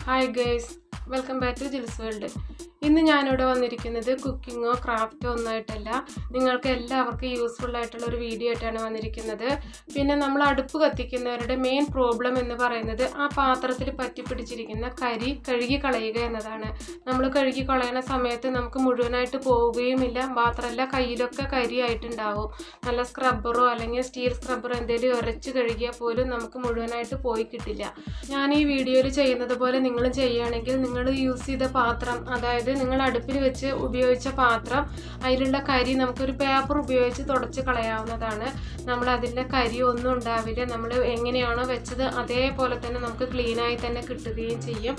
Hi guys, welcome back to Jill's World. ഇന്ന് ഞാൻ ഇവിടെ വന്നിരിക്കുന്നത് കുക്കിങ്ങോ ക്രാഫ്റ്റോ ഒന്നായിട്ടല്ല, നിങ്ങൾക്ക് എല്ലാവർക്കും യൂസ്ഫുൾ ആയിട്ടുള്ള ഒരു വീഡിയോ ആയിട്ടാണ് വന്നിരിക്കുന്നത്. പിന്നെ നമ്മൾ അടുപ്പ് കത്തിക്കുന്നവരുടെ മെയിൻ പ്രോബ്ലം എന്ന് പറയുന്നത് ആ പാത്രത്തിൽ പറ്റിപ്പിടിച്ചിരിക്കുന്ന കരി കഴുകി കളയുക എന്നതാണ്. നമ്മൾ കഴുകി കളയുന്ന സമയത്ത് നമുക്ക് മുഴുവനായിട്ട് പോവുകയുമില്ല, മാത്രമല്ല കയ്യിലൊക്കെ കരിയായിട്ടുണ്ടാവും. നല്ല സ്ക്രബ്ബറോ അല്ലെങ്കിൽ സ്റ്റീൽ സ്ക്രബ്ബറോ എന്തെങ്കിലും ഉരച്ച് കഴുകിയാൽ പോലും നമുക്ക് മുഴുവനായിട്ട് പോയി കിട്ടില്ല. ഞാൻ ഈ വീഡിയോയിൽ ചെയ്യുന്നത് പോലെ നിങ്ങളും ചെയ്യുകയാണെങ്കിൽ നിങ്ങൾ യൂസ് ചെയ്ത പാത്രം, അതായത് നിങ്ങൾ അടുപ്പിൽ വെച്ച് ഉപയോഗിച്ച പാത്രം, അതിലുള്ള കരി നമുക്കൊരു പേപ്പർ ഉപയോഗിച്ച് തുടച്ച് കളയാവുന്നതാണ്. നമ്മൾ അതിൻ്റെ കരി ഒന്നും ഉണ്ടാവില്ല. നമ്മൾ എങ്ങനെയാണോ വെച്ചത് അതേപോലെ തന്നെ നമുക്ക് ക്ലീനായി തന്നെ കിട്ടുകയും ചെയ്യും.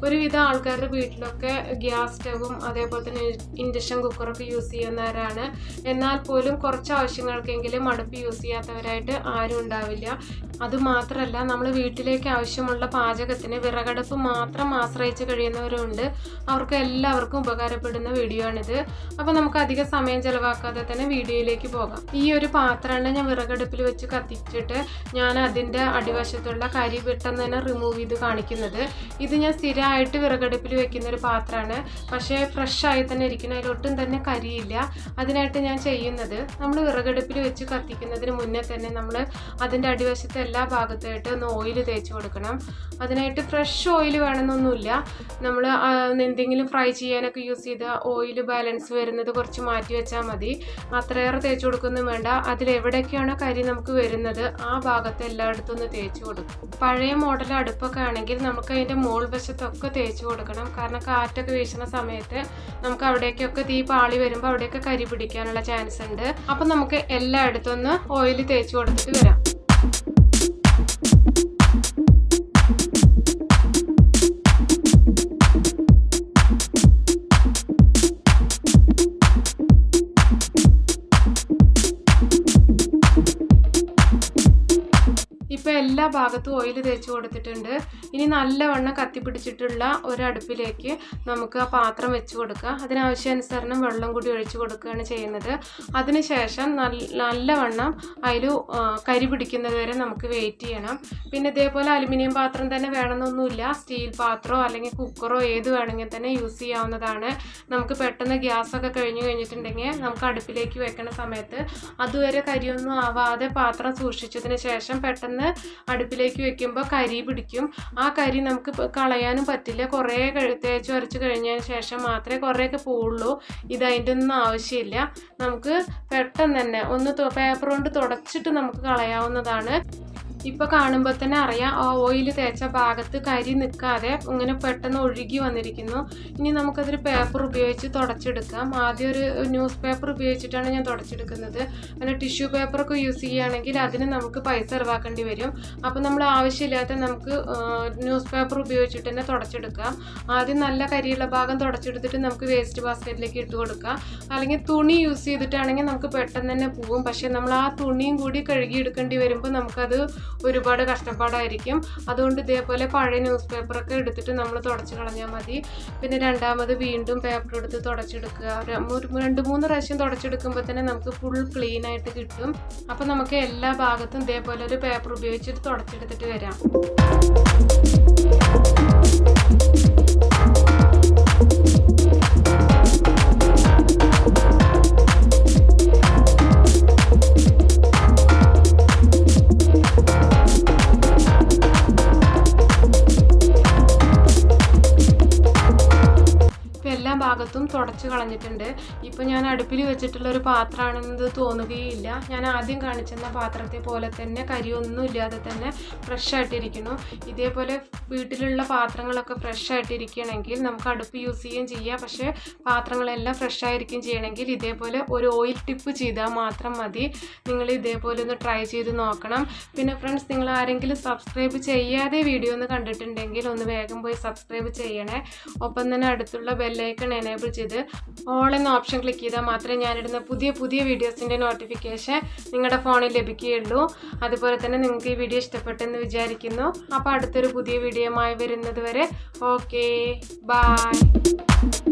ഒരുവിധം ആൾക്കാരുടെ വീട്ടിലൊക്കെ ഗ്യാസ് സ്റ്റവും അതേപോലെ തന്നെ ഇൻഡക്ഷൻ കുക്കറൊക്കെ യൂസ് ചെയ്യുന്നവരാണ്. എന്നാൽ പോലും കുറച്ച് ആവശ്യങ്ങൾക്കെങ്കിലും അടുപ്പ് യൂസ് ചെയ്യാത്തവരായിട്ട് ആരും ഉണ്ടാവില്ല. അതുമാത്രമല്ല, നമ്മൾ വീട്ടിലേക്ക് ആവശ്യമുള്ള പാചകത്തിന് വിറകടുപ്പ് മാത്രം ആശ്രയിച്ച് കഴിയുന്നവരുണ്ട്. അവർക്ക് എല്ലാവർക്കും ഉപകാരപ്പെടുന്ന വീഡിയോ ആണിത്. അപ്പോൾ നമുക്ക് അധിക സമയം ചിലവാക്കാതെ തന്നെ വീഡിയോയിലേക്ക് പോകാം. ഈ ഒരു പാത്രമാണ് ഞാൻ വിറകടുപ്പിൽ വെച്ച് കത്തിച്ചിട്ട് ഞാൻ അതിൻ്റെ അടിവശത്തുള്ള കരി പെട്ടെന്ന് തന്നെ റിമൂവ് ചെയ്ത് കാണിക്കുന്നത്. ഇത് ഞാൻ സ്ഥിരമായിട്ട് വിറകടുപ്പിൽ വെക്കുന്ന ഒരു പാത്രമാണ്, പക്ഷേ ഫ്രഷായി തന്നെ ഇരിക്കുന്ന, അതിലൊട്ടും തന്നെ കരിയില്ല. അതിനായിട്ട് ഞാൻ ചെയ്യുന്നത്, നമ്മൾ വിറകടുപ്പിൽ വെച്ച് കത്തിക്കുന്നതിന് മുന്നേ തന്നെ നമ്മൾ അതിൻ്റെ അടിവശത്ത് എല്ലാ ഭാഗത്തായിട്ട് ഒന്ന് ഓയിൽ തേച്ച് കൊടുക്കണം. അതിനായിട്ട് ഫ്രഷ് ഓയിൽ വേണമെന്നൊന്നുമില്ല. നമ്മൾ എന്തെങ്കിലും ഫ്രൈ ചെയ്യാനൊക്കെ യൂസ് ചെയ്ത ഓയിൽ ബാലൻസ് വരുന്നത് കുറച്ച് മാറ്റി വെച്ചാൽ മതി. അത്രയേറെ തേച്ച് കൊടുക്കൊന്നും വേണ്ട. അതിലെവിടെയൊക്കെയാണോ കരി നമുക്ക് വരുന്നത് ആ ഭാഗത്ത് എല്ലായിടത്തും ഒന്ന് തേച്ച് കൊടുക്കും. പഴയ മോഡൽ അടുപ്പൊക്കെ ആണെങ്കിൽ നമുക്ക് അതിൻ്റെ മോൾ വശത്തൊക്കെ തേച്ച് കൊടുക്കണം. കാരണം കാറ്റൊക്കെ വീശുന്ന സമയത്ത് നമുക്ക് അവിടേക്കൊക്കെ തീ പാളി വരുമ്പോൾ അവിടെയൊക്കെ കരി പിടിക്കാനുള്ള ചാൻസ് ഉണ്ട്. അപ്പം നമുക്ക് എല്ലായിടത്തും ഒന്ന് ഓയിൽ തേച്ച് കൊടുത്തിട്ട് വരാം. ഇപ്പോൾ എല്ലാ ഭാഗത്തും ഓയിൽ തേച്ച് കൊടുത്തിട്ടുണ്ട്. ഇനി നല്ലവണ്ണം കത്തിപ്പിടിച്ചിട്ടുള്ള ഒരടുപ്പിലേക്ക് നമുക്ക് ആ പാത്രം വെച്ച് കൊടുക്കുക. അതിനാവശ്യാനുസരണം വെള്ളം കൂടി ഒഴിച്ച് കൊടുക്കുകയാണ് ചെയ്യുന്നത്. അതിനുശേഷം നല്ലവണ്ണം അതിൽ കരി പിടിക്കുന്നത് വരെ നമുക്ക് വെയിറ്റ് ചെയ്യണം. പിന്നെ ഇതേപോലെ അലുമിനിയം പാത്രം തന്നെ വേണമെന്നൊന്നുമില്ല. സ്റ്റീൽ പാത്രമോ അല്ലെങ്കിൽ കുക്കറോ ഏത് വേണമെങ്കിൽ തന്നെ യൂസ് ചെയ്യാവുന്നതാണ്. നമുക്ക് പെട്ടെന്ന് ഗ്യാസൊക്കെ കഴിഞ്ഞിട്ടുണ്ടെങ്കിൽ നമുക്ക് അടുപ്പിലേക്ക് വെക്കുന്ന സമയത്ത് അതുവരെ കരിയൊന്നും ആവാതെ പാത്രം സൂക്ഷിച്ചതിന് ശേഷം പെട്ടെന്ന് അടുപ്പിലേക്ക് വെക്കുമ്പോൾ കരി പിടിക്കും. ആ കരി നമുക്ക് കളയാനും പറ്റില്ല. കുറേ തേച്ച് വരച്ച് കഴിഞ്ഞതിന് ശേഷം മാത്രമേ കുറേയൊക്കെ പോവുള്ളൂ. അതിൻ്റെ ഒന്നും ആവശ്യമില്ല. നമുക്ക് പെട്ടെന്ന് തന്നെ ഒന്ന് പേപ്പർ കൊണ്ട് തുടച്ചിട്ട് നമുക്ക് കളയാവുന്നതാണ്. ഇപ്പോൾ കാണുമ്പോൾ തന്നെ അറിയാം, ആ ഓയിൽ തേച്ച ഭാഗത്ത് കരി നിൽക്കാതെ ഇങ്ങനെ പെട്ടെന്ന് ഒഴുകി വന്നിരിക്കുന്നു. ഇനി നമുക്കതൊരു പേപ്പർ ഉപയോഗിച്ച് തുടച്ചെടുക്കാം. ആദ്യം ഒരു ന്യൂസ് പേപ്പർ ഉപയോഗിച്ചിട്ടാണ് ഞാൻ തുടച്ചെടുക്കുന്നത്. അങ്ങനെ ടിഷ്യൂ പേപ്പറൊക്കെ യൂസ് ചെയ്യുകയാണെങ്കിൽ അതിന് നമുക്ക് പൈസ ചിലവാക്കേണ്ടി വരും. അപ്പോൾ നമ്മൾ ആവശ്യമില്ലാത്ത നമുക്ക് ന്യൂസ് പേപ്പർ ഉപയോഗിച്ചിട്ട് തന്നെ തുടച്ചെടുക്കാം. ആദ്യം നല്ല കരിയുള്ള ഭാഗം തുടച്ചെടുത്തിട്ട് നമുക്ക് വേസ്റ്റ് ബാസ്ക്കറ്റിലേക്ക് ഇട്ട് കൊടുക്കാം. അല്ലെങ്കിൽ തുണി യൂസ് ചെയ്തിട്ടാണെങ്കിൽ നമുക്ക് പെട്ടെന്ന് തന്നെ പോവും. പക്ഷേ നമ്മൾ ആ തുണിയും കൂടി കഴുകിയെടുക്കേണ്ടി വരുമ്പോൾ നമുക്കത് ഒരുപാട് കഷ്ടപ്പാടായിരിക്കും. അതുകൊണ്ട് ഇതേപോലെ പഴയ ന്യൂസ് പേപ്പറൊക്കെ എടുത്തിട്ട് നമ്മൾ തുടച്ച് കളഞ്ഞാൽ മതി. പിന്നെ രണ്ടാമത് വീണ്ടും പേപ്പർ എടുത്ത് തുടച്ചെടുക്കുക. 2-3 പ്രാവശ്യം തുടച്ചെടുക്കുമ്പോൾ തന്നെ നമുക്ക് ഫുൾ ക്ലീൻ ആയിട്ട് കിട്ടും. അപ്പോൾ നമുക്ക് എല്ലാ ഭാഗത്തും ഇതേപോലെ ഒരു പേപ്പർ ഉപയോഗിച്ചിട്ട് തുടച്ചെടുത്തിട്ട് വരാം. എല്ലാ ഭാഗത്തും തുടച്ച് കളഞ്ഞിട്ടുണ്ട്. ഇപ്പോൾ ഞാൻ അടുപ്പിൽ വെച്ചിട്ടുള്ള ഒരു പാത്രമാണെന്നത് തോന്നുകയില്ല. ഞാൻ ആദ്യം കാണിച്ചെന്ന പാത്രത്തെ പോലെ തന്നെ കരിയൊന്നും ഇല്ലാതെ തന്നെ ഫ്രഷ് ആയിട്ടിരിക്കുന്നു. ഇതേപോലെ വീട്ടിലുള്ള പാത്രങ്ങളൊക്കെ ഫ്രഷ് ആയിട്ടിരിക്കുകയാണെങ്കിൽ നമുക്ക് അടുപ്പ് യൂസ് ചെയ്യുകയും ചെയ്യാം. പക്ഷേ പാത്രങ്ങളെല്ലാം ഫ്രഷ് ആയിരിക്കും ചെയ്യണമെങ്കിൽ ഇതേപോലെ ഒരു ഓയിൽ ടിപ്പ് ചെയ്താൽ മാത്രം മതി. നിങ്ങൾ ഇതേപോലെ ഒന്ന് ട്രൈ ചെയ്ത് നോക്കണം. പിന്നെ ഫ്രണ്ട്സ്, നിങ്ങൾ ആരെങ്കിലും സബ്സ്ക്രൈബ് ചെയ്യാതെ വീഡിയോ ഒന്ന് കണ്ടിട്ടുണ്ടെങ്കിൽ ഒന്ന് വേഗം പോയി സബ്സ്ക്രൈബ് ചെയ്യണേ. ഒപ്പം തന്നെ അടുത്തുള്ള ബെല്ലൈക്കൺ എനേബിൾ ചെയ്ത് ഓൾ എന്ന ഓപ്ഷൻ ക്ലിക്ക് ചെയ്താൽ മാത്രമേ ഞാനിടുന്ന പുതിയ വീഡിയോസിൻ്റെ നോട്ടിഫിക്കേഷൻ നിങ്ങളുടെ ഫോണിൽ ലഭിക്കുകയുള്ളൂ. അതുപോലെ തന്നെ നിങ്ങൾക്ക് ഈ വീഡിയോ ഇഷ്ടപ്പെട്ടെന്ന് വിചാരിക്കുന്നു. അപ്പോൾ അടുത്തൊരു പുതിയ വീഡിയോയുമായി വരുന്നത് വരെ ഓക്കെ, ബൈ.